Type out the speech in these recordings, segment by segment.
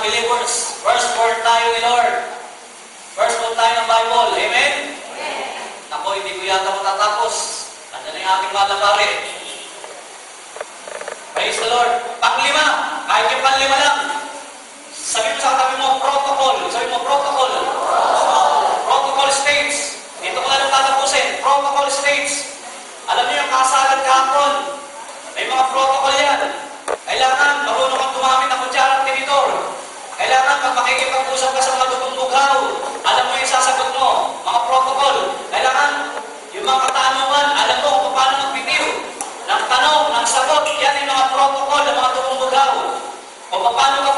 believers. First word tayo ni Lord. First word tayo ng Bible. Amen? Ako, hindi ko yata matatapos. Nandiyan na yung aking malabari. Praise the Lord. Panglima, kahit yung panglima lang. Sabi mo sa katabi mo, protocol. Sabi mo, protocol. Protocol states. Ito ko lang tatapusin. Protocol states. Alam niyo yung kasalan kahapon. May mga protocol yan. Kailangan marunong kang gumamit ng kutsara at tinitor. Kailangan pag makikipag-usap ka sa mga dugong bughaw, alam mo yung sasagot mo. Mga protocol. Kailangan yung mga katanungan, alam mo kung paano magbitiw. Ng tanong, ng sagot, yan yung mga protocol ng mga dugong bughaw. O paano ka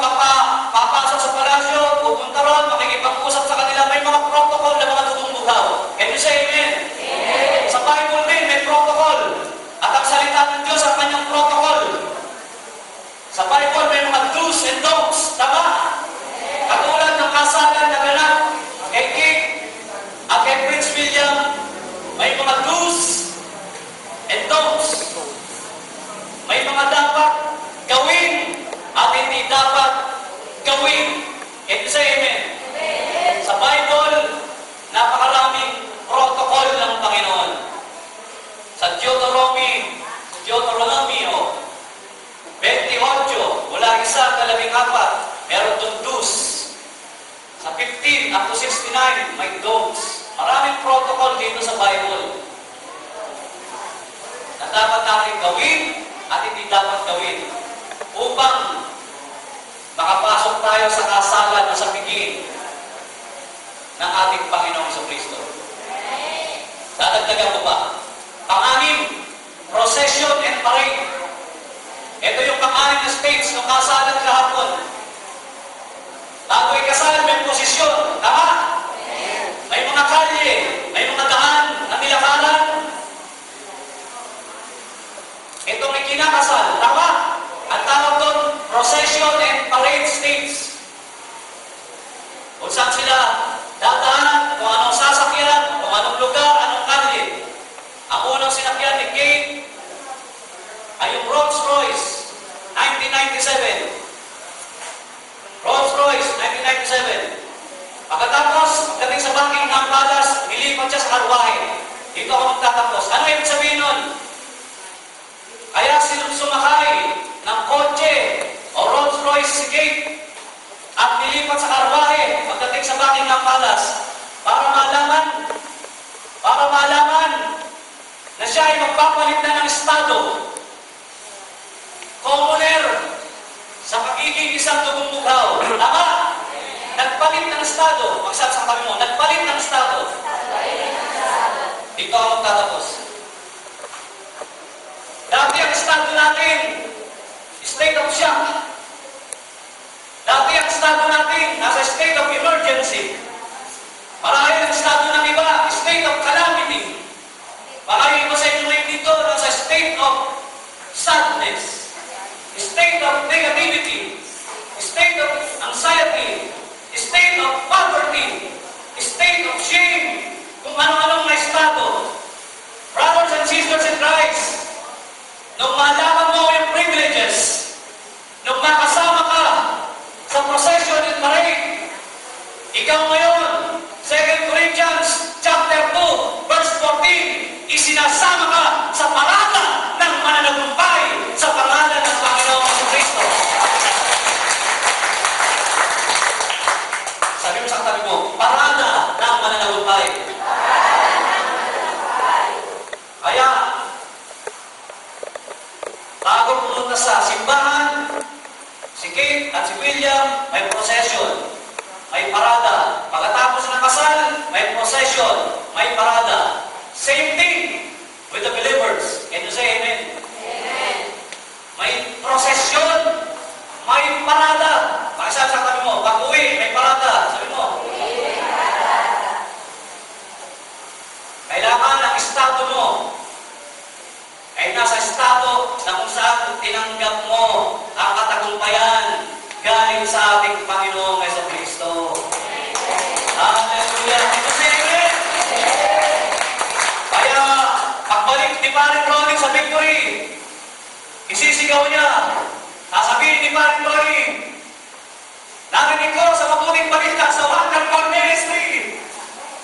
papasok sa palasyo, pupunta ron, makikipag-usap sa kanila, may mga protocol ng mga dugong bughaw. Can you say amen? Amen. Sa Bible din, may protocol. At ang salita ng Diyos ang kanyang protocol. Sa Bible, may mga do's and don'ts. Tama? Katulad ng kasalan na ganap kay King at kay Prince William, may mga do's and don'ts. May mga dapat gawin at hindi dapat gawin. Can you say amen? Sa Bible, napakaraming protocol ng Panginoon. Sa Deuteronomy 28, mula 1-14, meron doon do's. Sa 15 up to 69, may don'ts. Maraming protocol dito sa Bible na dapat natin gawin at hindi dapat gawin upang makapasok tayo sa kasalan o sa piging ng ating Panginoong Jesucristo. Dadagdagan ko pa. Pang-anim, procession and parade. Ito yung pang-anim na states ng kasalan kahapon. Bago ikasal, may posisyon. Tama? May mga kalye, may mga daan na nilakaran. Ito may kinakasal. Tama? Ang tawag doon, procession and parade states. Kung saan sila dadaan, kung anong sasakyan, kung anong lugar, anong kalye. Ang unang sinakyan ni Kate ay yung Rolls Royce, 1997. Rolls Royce, 1997. Pagkatapos, pagdating sa Buckingham Palace, nilipat siya sa karwahe. Dito ako magtatapos. Ano ibig sabihin nun? Kaya sumakay ng kotse o Rolls Royce si Kate at nilipat sa karwahe pagdating sa Buckingham Palace para malaman na siya ay magpapalit na ng estado. Commoner sa pagiging isang dugong bughaw. Tama? Nagpalit ng estado. Magsabi sa kami mo, nagpalit ng estado. Dito ako magtatapos. Dati ang estado natin, state of shock. Dati ang estado natin, nasa state of emergency. Marahil ang estado ng iba, state of calamity. Marahil ko sa inyo ngayon dito, nasa state of sadness, state of negativity, state of anxiety, state of poverty, state of shame, kung ano-anong na estado. Brothers and sisters in Christ, nung malaman mo yung privileges, nung makasama ka sa procession and parade, ikaw ngayon, 2 Corinthians chapter 2, verse 14, isinasama ka sa parada ng mananagumpay sa pangalan ng Panginoong Jesucristo. Sabi mo sa katabi mo, parada ng mananagumpay. Kaya, bago pumunta sa simbahan, si Kate at si William, may procession, may parada. Pagkatapos ng kasal, may procession, may parada. Same thing with the believers. Can you say amen? Amen. May procession, may parada. Pakisabi sa katabi mo, pag uwi, may parada. Sabi mo, kailangan ang estado mo ay nasa estado na kung saan tinanggap mo ang katagumpayan galing sa ating Panginoong Jesucristo. Hallelujah! Amen! Kaya, pagbalik ni Paring Ronnie sa victory, isisigaw niya, sasabihin ni Paring Ronnie, Narinig ko sa mabuting balita sa Wonderful Ministry.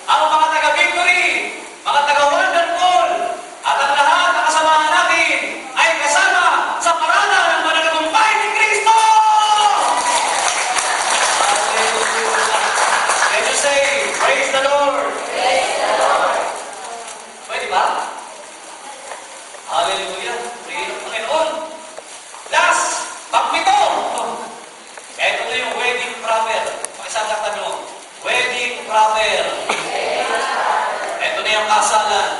Ang mga taga-Victory, mga taga-Wonderful, at ang lahat na kasamahan natin ay kasama sa parada ng mananagumpay ni Kristo! Hallelujah! Can you say, praise the Lord? Praise the Lord. Pwede ba? Hallelujah! Praise the Panginoon! Last, pang-pito! Ito na yung wedding proper. Pakisasaktan nyo. Wedding proper. Ito na yung kasalan.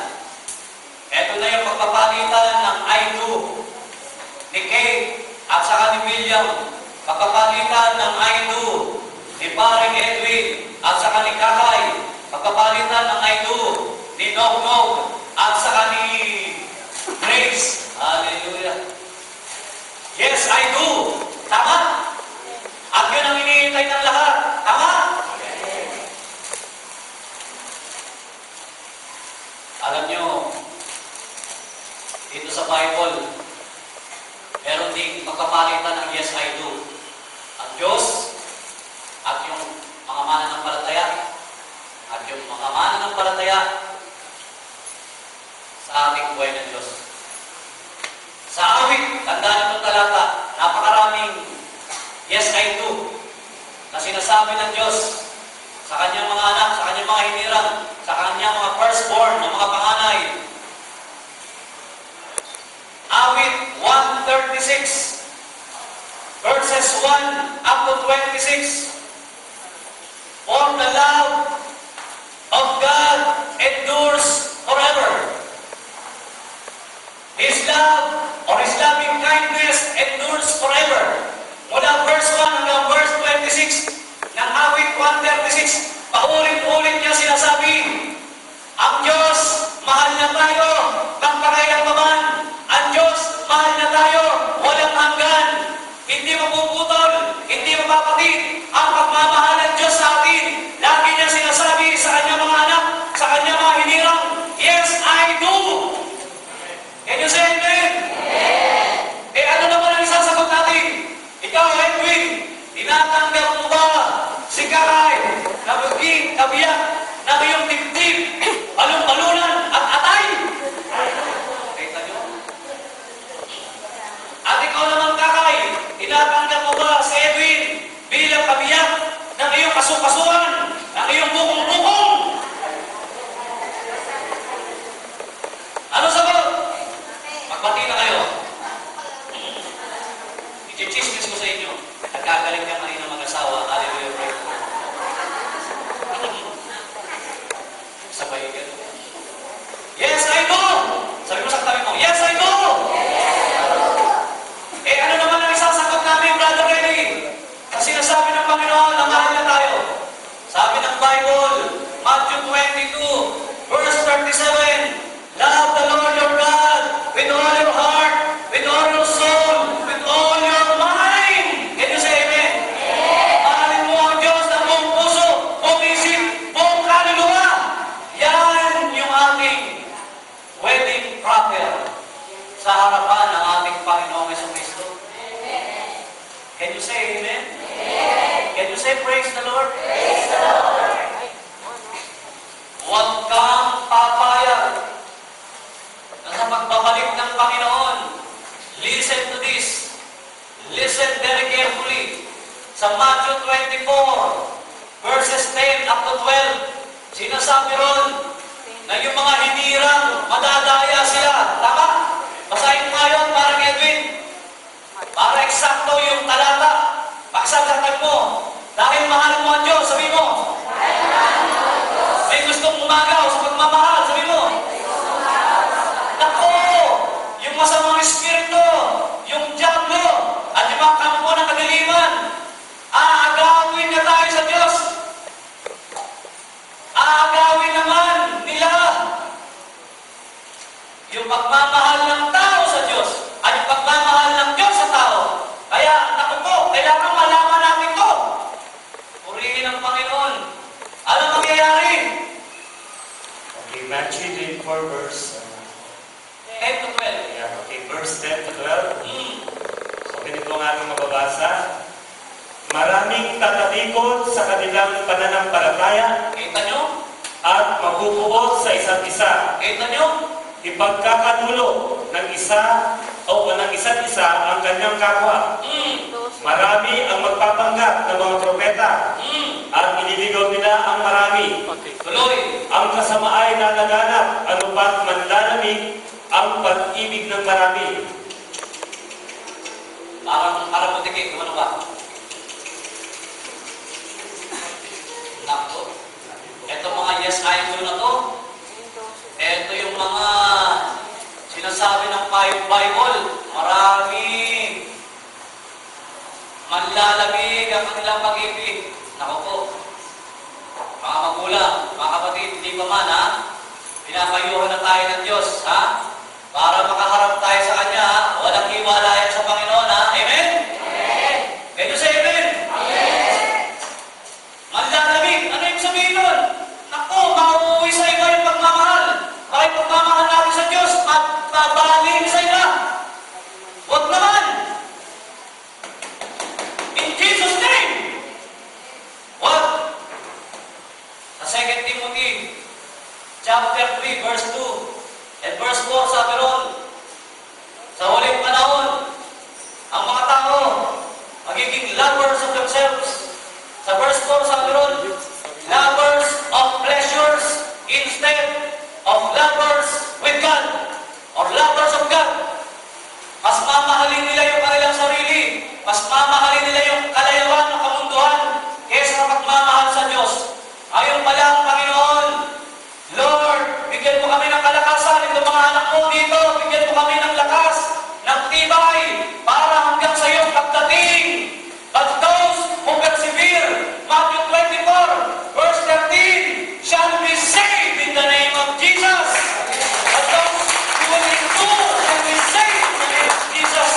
Ito na yung pagpapalitan ng I do ni Kate at saka ni William. Pagpapalitan ng I do ni Paring Edwin at saka ni Kakay. Pagpapalitan ng I do ni Nog Nog at saka ni Grace. Hallelujah. Yes, I do. Tama. At yun ang iniintay ng lahat. Tama? Alam nyo, dito sa Bible, meron ding magpapalitan ng yes, I do. Ang Diyos at yung mga mananampalataya at yung mga mananampalataya sa ating buhay ng Diyos. Sa awit, tandaan itong talata, napakaraming yes, I do na sinasabi ng Diyos sa kanyang mga anak, sa kanyang mga hinirang, sa kanyang mga firstborn, ng mga panganay. Awit 136, verses 1 up to 26. For the love of God endures forever. His love or His loving kindness endures forever. Mula verse 1 hanggang verse 26 ng awit 136, paulit-ulit niya sinasabi, ang Diyos, mahal na tayo, magpakailanman. Ang Diyos, mahal na tayo, walang hanggan. Hindi mapuputol, hindi mapapatid ang pagmamahal ng Diyos sa atin. Lagi niya sinasabi sa kanyang mga anak, sa kanyang mga hinirang, yes, I do. Can you say amen? Amen. Eh ano naman ang isasagot natin? Ikaw, Edwin, tinatanggap mo ba si Kakay na maging kabiyak na iyong dibdib, balong-balunan at atay? Kita nyo? At ikaw naman, Kakay, tinatanggap mo ba si Edwin bilang kabiyak ng iyong kasukasuan, ng iyong bukong-bukong? Ano sagot? Magbati na kayo. I-chismis ko sa inyo. Nagkagaling ka kanina mag-asawa. Hallelujah, praise the Lord. Sabay ka. Yes, I know! Sabi mo sa katabi mo, yes, I know! Eh, ano naman ang isasagot namin, Brother Renny? Kasi sinasabi ng Panginoon na mahal na tayo. Sabi ng Bible, Matthew 22, verse 37, love the Lord your God with all your heart, with all your soul, with all your mind. Can you say amen? Mahalin mo ang Diyos ng buong puso, buong isip, buong kaluluwa. Yan yung ating wedding proper sa harapan ng ating Panginoong Jesucristo. Can you say amen? Can you say praise the Lord? Praise the Lord. Huwag kang papayag na sa pagbabalik ng Panginoon. Listen to this. Listen very carefully. Sa Matthew 24, verses 10 up to 12, sinasabi ron na yung mga hinirang madadaya sila. Tama? Basahin mo ngayon, parang Edwin. Para eksakto yung talata. Paksagatan mo. Dahil mahal mo ang Diyos, sabi mo. May gustong umagaw sa pagmamahal, sabi mo. Nako! Yung masamang espiritu, yung diablo, at yung mga kampo ng kadiliman, aagawin na tayo sa Diyos. Aagawin naman nila yung pagmamahal ng tao sa Diyos at yung pagmamahal ng Diyos sa tao. Kaya, naku po, kailangan malaman natin to. Purihin ang Panginoon. Ano mangyayari? Okay, Matthew 24 verse 10 to 12. yeah, okay, verse 10 to 12. So ganito ang ating mababasa. Maraming tatalikod sa kanilang pananampalataya Kita nyo? at mabubuo sa isa't isa. Kita nyo? Ipagkakadulo ng isa o ng isa't isa ang kanyang kapwa. Marami ang magpapanggap ng mga propeta at iniligaw nila ang marami. Tuloy. Ang kasama ay nalaganap, ano ba't manlalamig ang pag-ibig ng marami. Parang mutikik, ano ba? Nako. Ito mga yes I do na to. Ito yung mga sinasabi ng Bible. Marami. Manlalamig ang kanilang pag-ibig. Nako po. Mga magulang, mga kapatid, hindi pa man ha? Pinapayuhan na tayo ng Diyos, ha? Para makaharap tayo sa Kanya, ha? Walang hiwalayan sa Panginoon, ha? Amen? Amen. Can you say amen? Manlalamig. Ano yung sabihin nun? Naku, mauuwi sa iba yung pagmamahal. Baka yung pagmamahal natin sa Diyos at babalin sa iba. Huwag naman. In Jesus' name. Huwag. Sa 2 Timothy chapter 3, verse 2 and verse 4, sabi ron, sa huling panahon, ang mga tao magiging lovers of themselves. Sa verse 4, sabi ron, lovers of pleasures instead of lovers with God or lovers of God. Mas mamahalin nila yung kanilang sarili. Mas mamahalin nila yung kalayuan ng kamunduhan kaysa sa pagmamahal sa Diyos. Ayon pala ang Panginoon, Lord, bigyan mo kami ng kalakasan ng mga anak mo dito. Bigyan mo kami ng lakas, ng tibay, para hanggang sa iyong pagdating. But those who persevere, Matthew 24, verse 13, shall be saved in the name of Jesus. But those who will endure shall be saved in the name of Jesus.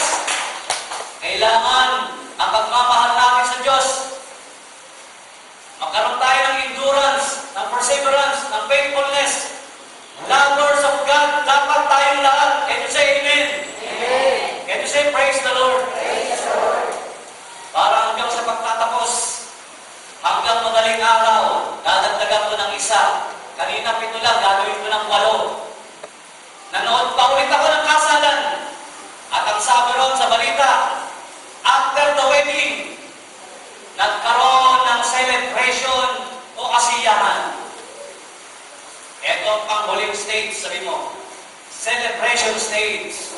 Kailangan ang pagmamahal natin sa Diyos. Magkaroon tayo ng endurance, ng perseverance, ng faithfulness. Lovers of God, dapat tayong lahat. Can you say amen? Amen. Can you say praise the Lord? Praise the Lord. Para hanggang sa pagtatapos, hanggang madaling araw, dadagdagan ko ng isa. Kanina 7 lang, gagawin ko ng 8. Nanood pa ulit ako ng kasalan. At ang sabi ron sa balita, after the wedding, nagkaroon ng celebration o kasiyahan. Ito ang panghuling stage, sabi mo. Celebration stage.